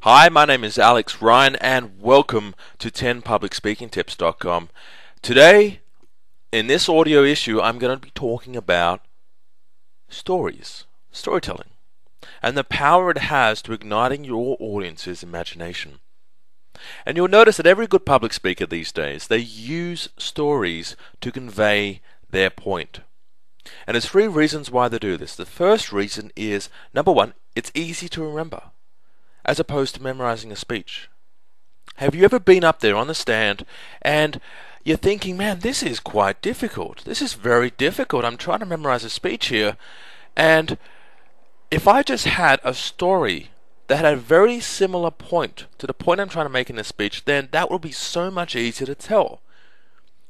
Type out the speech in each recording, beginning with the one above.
Hi, my name is Alex Ryan and welcome to 10publicspeakingtips.com. Today, in this audio issue, I'm going to be talking about storytelling, and the power it has to igniting your audience's imagination. And you'll notice that every good public speaker these days, they use stories to convey their point. And there's three reasons why they do this. The first reason is, number one, it's easy to remember, as opposed to memorizing a speech. Have you ever been up there on the stand and you're thinking, man, this is quite difficult. This is very difficult. I'm trying to memorize a speech here. And if I just had a story that had a very similar point to the point I'm trying to make in this speech, then that would be so much easier to tell.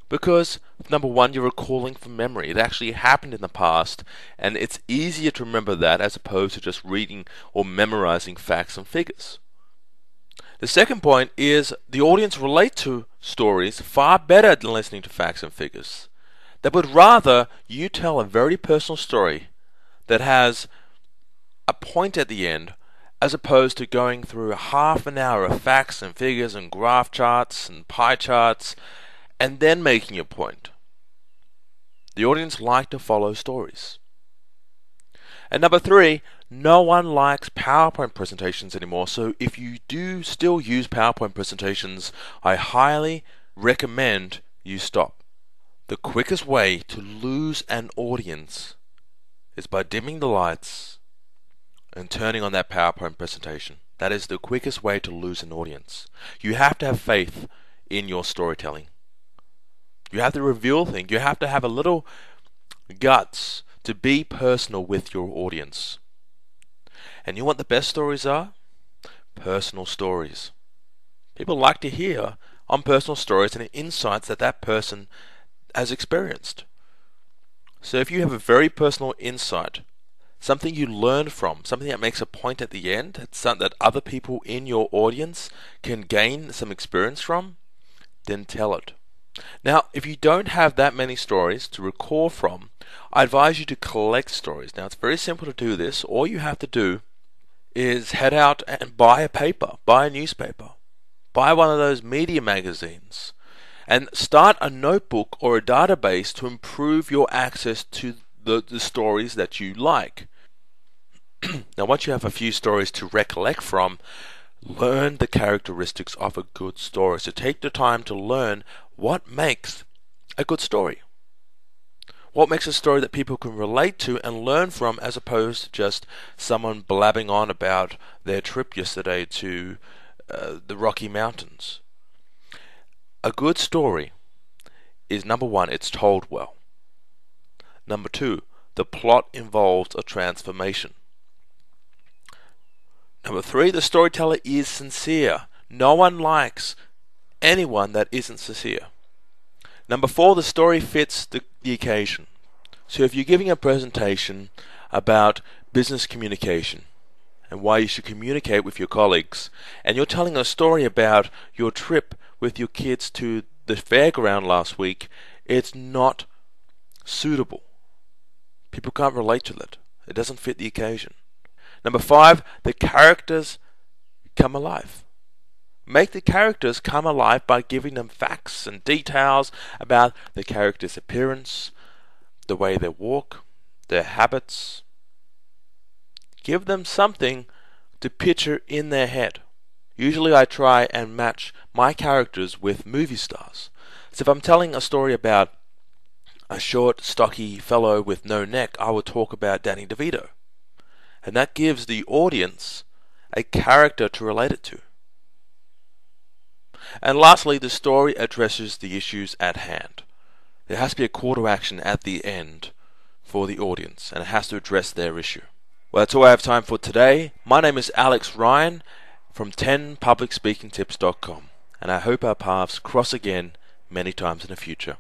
Because, number one, you're recalling from memory. It actually happened in the past, and it's easier to remember that as opposed to just reading or memorizing facts and figures. The second point is the audience relate to stories far better than listening to facts and figures. They would rather you tell a very personal story that has a point at the end, as opposed to going through half an hour of facts and figures and graph charts and pie charts and then making your point. The audience like to follow stories. And number three, no one likes PowerPoint presentations anymore, so if you do still use PowerPoint presentations, I highly recommend you stop. The quickest way to lose an audience is by dimming the lights and turning on that PowerPoint presentation. That is the quickest way to lose an audience. You have to have faith in your storytelling. You have to reveal things. You have to have a little guts to be personal with your audience. And you know what the best stories are? Personal stories. People like to hear on personal stories and insights that that person has experienced. So if you have a very personal insight, something you learned from, something that makes a point at the end, something that other people in your audience can gain some experience from, then tell it. Now, if you don't have that many stories to recall from, I advise you to collect stories. Now, it's very simple to do this. All you have to do is head out and buy a paper, buy a newspaper, buy one of those media magazines, and start a notebook or a database to improve your access to the stories that you like. Now, once you have a few stories to recollect from, learn the characteristics of a good story. So take the time to learn what makes a good story. What makes a story that people can relate to and learn from, as opposed to just someone blabbing on about their trip yesterday to the Rocky Mountains. A good story is, number one, it's told well. Number two, the plot involves a transformation. Number three, the storyteller is sincere. No one likes anyone that isn't sincere. Number four, the story fits the occasion. So if you're giving a presentation about business communication and why you should communicate with your colleagues, and you're telling a story about your trip with your kids to the fairground last week, it's not suitable. People can't relate to it. It doesn't fit the occasion. Number five, the characters come alive. Make the characters come alive by giving them facts and details about the character's appearance, the way they walk, their habits. Give them something to picture in their head. Usually I try and match my characters with movie stars. So if I'm telling a story about a short, stocky fellow with no neck, I will talk about Danny DeVito. And that gives the audience a character to relate it to. And lastly, the story addresses the issues at hand. There has to be a call to action at the end for the audience, and it has to address their issue. Well, that's all I have time for today. My name is Alex Ryan from 10publicspeakingtips.com, and I hope our paths cross again many times in the future.